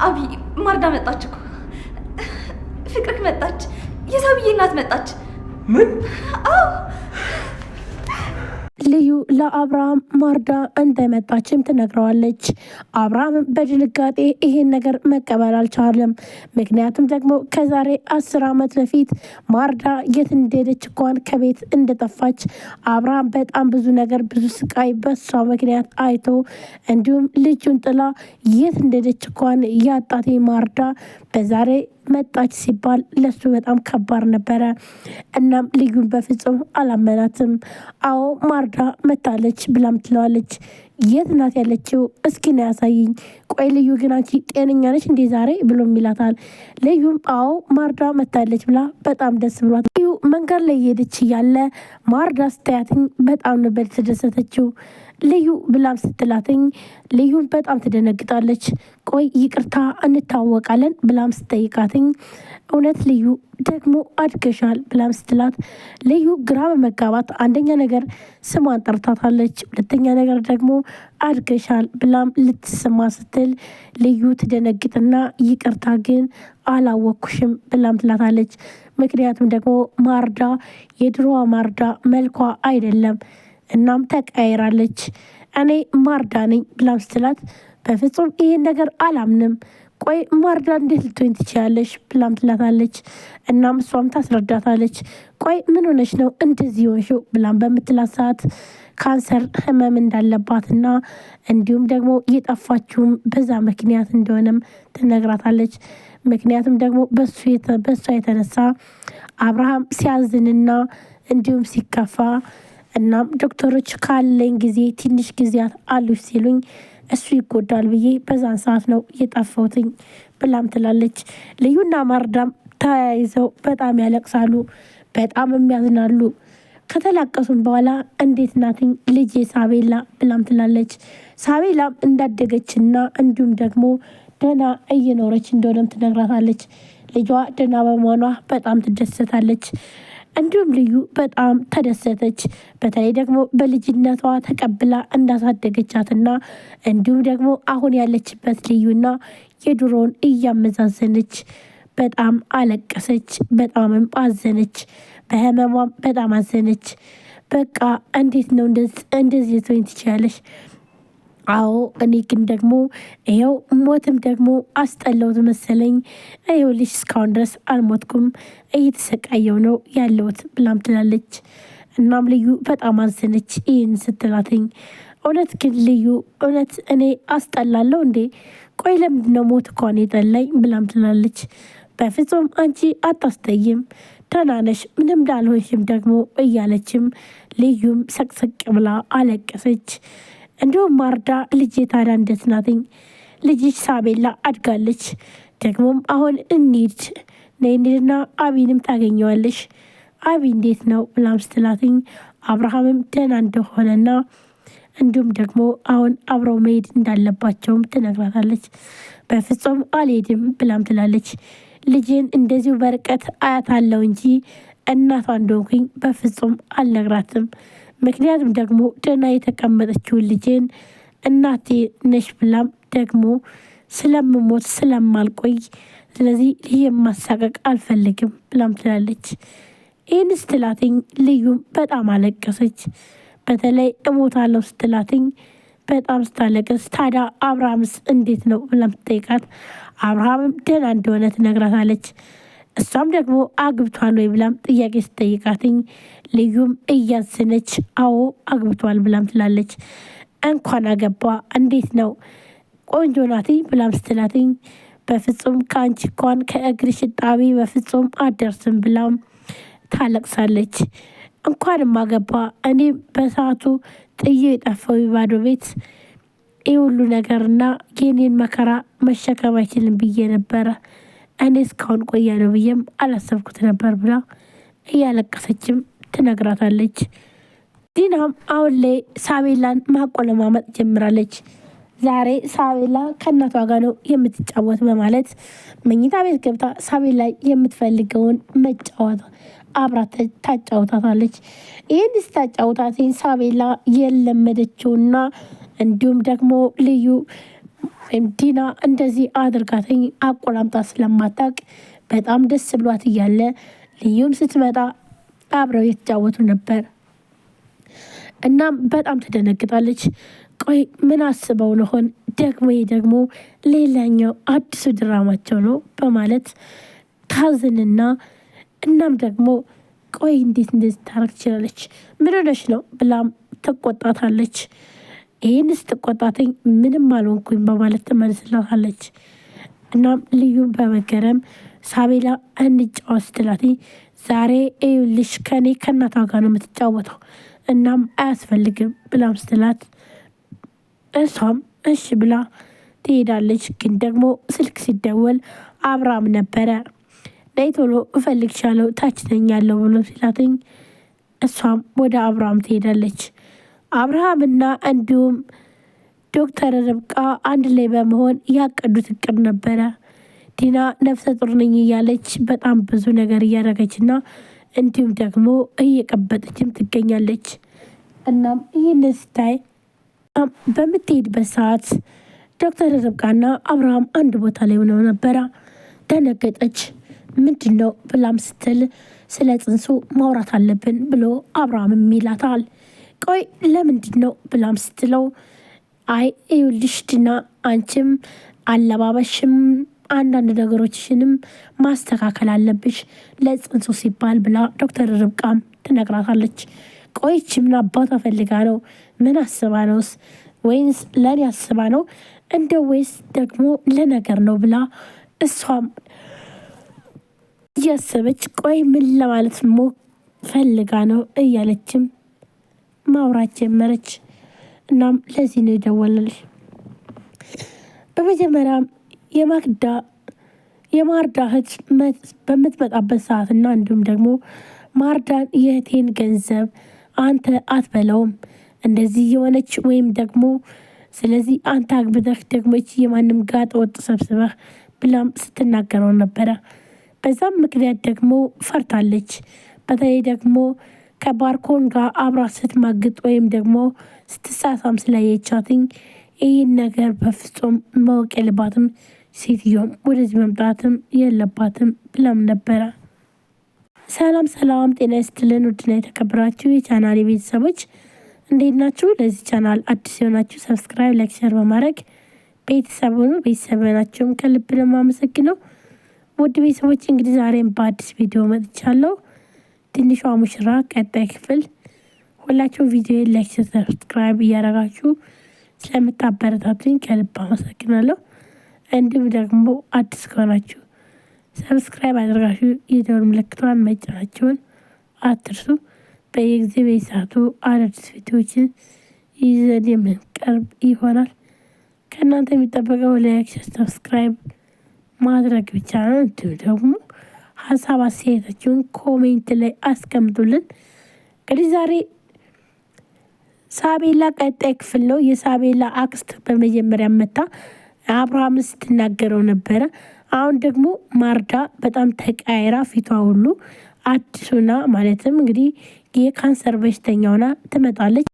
አቢ ማርዳ መጣች እኮ ፍቅርክ መጣች። የሳብዬ እናት መጣች። ምን? አዎ ልዩ ለአብርሃም ማርዳ እንደመጣችም ትነግረዋለች። አብርሃም በድንጋጤ ይሄን ነገር መቀበል አልቻለም። ምክንያቱም ደግሞ ከዛሬ 10 ዓመት በፊት ማርዳ የት እንደሄደች እንኳን ከቤት እንደጠፋች አብርሃም በጣም ብዙ ነገር ብዙ ስቃይ በሷ ምክንያት አይቶ እንዲሁም ልጁን ጥላ የት እንደሄደች እንኳን ያጣት ማርዳ በዛሬ መጣች ሲባል ለሱ በጣም ከባድ ነበረ። እናም ልዩን በፍጹም አላመናትም። አዎ ማርዳ መታለች ብላም ትለዋለች። የት ናት ያለችው? እስኪ ነው ያሳይኝ። ቆይ ልዩ ግን አንቺ ጤነኛ ነች እንዴ ዛሬ ብሎ ይላታል። ልዩም አዎ ማርዳ መታለች ብላ በጣም ደስ ብሏት ልዩ መንገድ ላይ ሄደች እያለ ማርዳ ስታያትኝ በጣም ነበር የተደሰተችው። ልዩ ብላም ስትላትኝ ልዩም በጣም ትደነግጣለች። ቆይ ይቅርታ እንታወቃለን ብላም ስትጠይቃትኝ እውነት ልዩ ደግሞ አድገሻል ብላም ስትላት ልዩ ግራ በመጋባት አንደኛ ነገር ስሟን ጠርታታለች፣ ሁለተኛ ነገር ደግሞ አድገሻል ብላም ልትስማ ስትል ልዩ ትደነግጥና ይቅርታ ግን አላወኩሽም ብላም ትላታለች። ምክንያቱም ደግሞ ማርዳ የድሮዋ ማርዳ መልኳ አይደለም፣ እናም ተቀያይራለች። እኔ ማርዳ ነኝ ብላም ስትላት በፍጹም ይሄን ነገር አላምንም፣ ቆይ ማርዳ እንዴት ልትሆኝ ትችላለች ብላም ትላታለች። እናም እሷም ታስረዳታለች። ቆይ ምን ሆነች ነው እንደዚህ ሆንሽው ብላም በምትላት ሰዓት ካንሰር ህመም እንዳለባትና እንዲሁም ደግሞ የጠፋችውም በዛ ምክንያት እንደሆነም ትነግራታለች። ምክንያቱም ደግሞ በሷ የተነሳ አብርሃም ሲያዝንና እንዲሁም ሲከፋ እናም ዶክተሮች ካለኝ ጊዜ ትንሽ ጊዜያት አሉሽ ሲሉኝ እሱ ይጎዳል ብዬ በዛን ሰዓት ነው የጠፋሁትኝ ብላም ትላለች። ልዩና ማርዳም ተያይዘው በጣም ያለቅሳሉ፣ በጣም የሚያዝናሉ። ከተላቀሱም በኋላ እንዴት ናትኝ ልጄ ሳቤላ ብላም ትላለች። ሳቤላም እንዳደገችና እንዲሁም ደግሞ ደህና እየኖረች እንደሆነም ትነግራታለች። ልጇ ደህና በመሆኗ በጣም ትደሰታለች። እንዲሁም ልዩ በጣም ተደሰተች። በተለይ ደግሞ በልጅነቷ ተቀብላ እንዳሳደገቻትና እንዲሁም ደግሞ አሁን ያለችበት ልዩና የድሮውን እያመዛዘነች በጣም አለቀሰች፣ በጣምም አዘነች። በህመሟም በጣም አዘነች። በቃ እንዴት ነው እንደዚህ ትሆኝ ትችላለሽ? አዎ እኔ ግን ደግሞ ይኸው ሞትም ደግሞ አስጠላሁት መሰለኝ። ይኸው ልጅ እስካሁን ድረስ አልሞትኩም፣ እየተሰቃየው ነው ያለሁት ብላም ትላለች። እናም ልዩ በጣም አዘነች ይህን ስትላትኝ። እውነት ግን ልዩ እውነት እኔ አስጠላለሁ እንዴ? ቆይ ለምንድን ነው ሞት እንኳን የጠላኝ ብላም ትላለች። በፍጹም አንቺ አታስተይም፣ ደህና ነሽ፣ ምንም እንዳልሆንሽም ደግሞ እያለችም ልዩም ሰቅሰቅ ብላ አለቀሰች። እንዲሁም ማርዳ ልጅ ታዲያ እንዴት ናትኝ? ልጅሽ ሳቤላ አድጋለች። ደግሞም አሁን እንሂድ ነይንድና አቢንም ታገኘዋለሽ። አቢ እንዴት ነው ብላም ስትላትኝ አብርሃምም ደህና እንደሆነና እንዲሁም ደግሞ አሁን አብረው መሄድ እንዳለባቸውም ትነግራታለች። በፍጹም አልሄድም ብላም ትላለች። ልጅን እንደዚሁ በርቀት አያታለው እንጂ እናቷ እንደሆንኩኝ በፍጹም አልነግራትም። ምክንያቱም ደግሞ ደህና የተቀመጠችውን ልጄን እናቴ ነሽ ብላም ደግሞ ስለምሞት ስለማልቆይ ስለዚህ ልጅ ማሳቀቅ አልፈልግም ብላም ትላለች። ይህን ስትላትኝ ልዩም በጣም አለቀሰች። በተለይ እሞታለሁ ስትላትኝ በጣም ስታለቅስ ታዲያ አብርሃምስ እንዴት ነው ብላም ትጠይቃት። አብርሃምም ደህና እንደሆነ ትነግራታለች። እሷም ደግሞ አግብቷል ወይ ብላም ጥያቄ ስትጠይቃትኝ ልዩም እያዘነች አዎ አግብቷል ብላም ትላለች። እንኳን አገባ እንዴት ነው ቆንጆ ናት ብላም ስትላትኝ በፍጹም ከአንቺ እንኳን ከእግርሽ ጣቢ በፍጹም አደርስም ብላም ታለቅሳለች። እንኳንም አገባ፣ እኔ በሰዓቱ ጥዬ የጠፋው ባዶ ቤት ይህ ሁሉ ነገርና የኔን መከራ መሸከም አይችልም ብዬ ነበረ። እኔ እስካሁን ቆያለሁ ብዬም አላሰብኩት ነበር ብላ እያለቀሰችም ትነግራታለች። ዲናም አሁን ላይ ሳቤላን ማቆለማመጥ ጀምራለች። ዛሬ ሳቤላ ከእናቷ ጋር ነው የምትጫወት በማለት መኝታ ቤት ገብታ ሳቤላ የምትፈልገውን መጫወት አብራ ታጫውታታለች። ይህን ስታጫውታት ሳቤላ የለመደችውና እንዲሁም ደግሞ ልዩ ወይም ዲና እንደዚህ አድርጋተኝ አቆላምጣ ስለማታውቅ በጣም ደስ ብሏት እያለ ልዩም ስትመጣ አብረው የተጫወቱ ነበር። እናም በጣም ትደነግጣለች። ቆይ ምን አስበው ነሆን ደግሞ ሌላኛው አዲሱ ድራማቸው ነው በማለት ታዝንና እናም ደግሞ ቆይ እንዴት እንደዚህ ታረግ ትችላለች? ምን ሆነሽ ነው ብላም ትቆጣታለች። ይህን ስትቆጣተኝ ምንም አልሆንኩኝ በማለት ትመልስላታለች። እናም ልዩም በመገረም ሳቤላ እንጫወት ስትላት ዛሬ ይኸውልሽ ከኔ ከእናቷ ጋር ነው የምትጫወተው እናም አያስፈልግም ብላም ስትላት እሷም እሺ ብላ ትሄዳለች። ግን ደግሞ ስልክ ሲደወል አብርሃም ነበረ። ነይ ቶሎ እፈልግሻለሁ ታች ተኛለሁ ብሎ ሲላትኝ እሷም ወደ አብርሃም ትሄዳለች። አብርሃምና እንዲሁም ዶክተር ርብቃ አንድ ላይ በመሆን ያቀዱት እቅድ ነበረ። ዲና ነፍሰ ጡር ነኝ እያለች በጣም ብዙ ነገር እያደረገችና እንዲሁም ደግሞ እየቀበጠችም ትገኛለች። እናም ይህን ስታይ በምትሄድበት ሰዓት ዶክተር ርብቃና አብርሃም አንድ ቦታ ላይ ሆነው ነበረ። ደነገጠች። ምንድን ነው ብላም ስትል ስለ ጽንሱ ማውራት አለብን ብሎ አብርሃምም ይላታል። ቆይ ለምንድን ነው ብላም ስትለው አይ ይኸውልሽ ዲና አንቺም አለባበሽም አንዳንድ ነገሮችሽንም ማስተካከል አለብሽ ለጽንሱ ሲባል ብላ ዶክተር ርብቃም ትነግራታለች። ቆይች ምን አባቷ ፈልጋ ነው? ምን አስባ ነውስ? ወይንስ ለኔ አስባ ነው እንደ ወይስ ደግሞ ለነገር ነው ብላ እሷም እያሰበች ቆይ ምን ለማለት ፈልጋ ነው እያለችም ማውራት ጀመረች። እናም ለዚህ ነው የደወለልሽ። በመጀመሪያም የማርዳ እህት በምትመጣበት ሰዓትና እንዲሁም ደግሞ ማርዳን የእህቴን ገንዘብ አንተ አትበላውም እንደዚህ የሆነች ወይም ደግሞ ስለዚህ አንተ አግብተህ ደግሞ የማንም ጋጥ ወጥ ሰብስበህ ብላም ስትናገረው ነበረ። በዛም ምክንያት ደግሞ ፈርታለች። በተለይ ደግሞ ከባርኮን ጋር አብራ ስትማግጥ ወይም ደግሞ ስትሳሳም ስላየቻትኝ ይህን ነገር በፍጹም ማወቅ የለባትም፣ ሴትዮም ወደዚህ መምጣትም የለባትም ብላም ነበረ። ሰላም ሰላም፣ ጤና ይስጥልን ውድና የተከበራችሁ የቻናል ቤተሰቦች እንዴት ናችሁ? ለዚህ ቻናል አዲስ የሆናችሁ ሰብስክራይብ፣ ላይክ፣ ሼር በማድረግ ቤተሰብ ሆኑ። ቤተሰብ ናቸውም ከልብ ነው የማመሰግነው። ውድ ቤተሰቦች እንግዲህ ዛሬም በአዲስ ቪዲዮ መጥቻለሁ። ትንሿ ሙሽራ ቀጣይ ክፍል ሁላችሁም ቪዲዮ ላይክ፣ ሰብስክራይብ እያደረጋችሁ ስለምታበረታቱኝ ከልብ አመሰግናለሁ። እንዲሁም ደግሞ አዲስ ከሆናችሁ ሰብስክራይብ አድርጋችሁ የደወል ምልክቷን መጫናችሁን አትርሱ። በየጊዜ በየሰዓቱ አዳዲስ ቪዲዮዎችን ይዘን የምንቀርብ ይሆናል። ከእናንተ የሚጠበቀው ላይክ፣ ሰብስክራይብ ማድረግ ብቻ ነው። እንዲሁም ደግሞ ሀሳብ አስተያየታችሁን ኮሜንት ላይ አስቀምጡልን። እንግዲህ ዛሬ ሳቤላ ቀጣይ ክፍል ነው። የሳቤላ አክስት በመጀመሪያ መታ አብርሃም ስትናገረው ነበረ። አሁን ደግሞ ማርዳ በጣም ተቃይራ ፊቷ ሁሉ አዲሱና ማለትም እንግዲህ የካንሰር በሽተኛ ሆና ትመጣለች።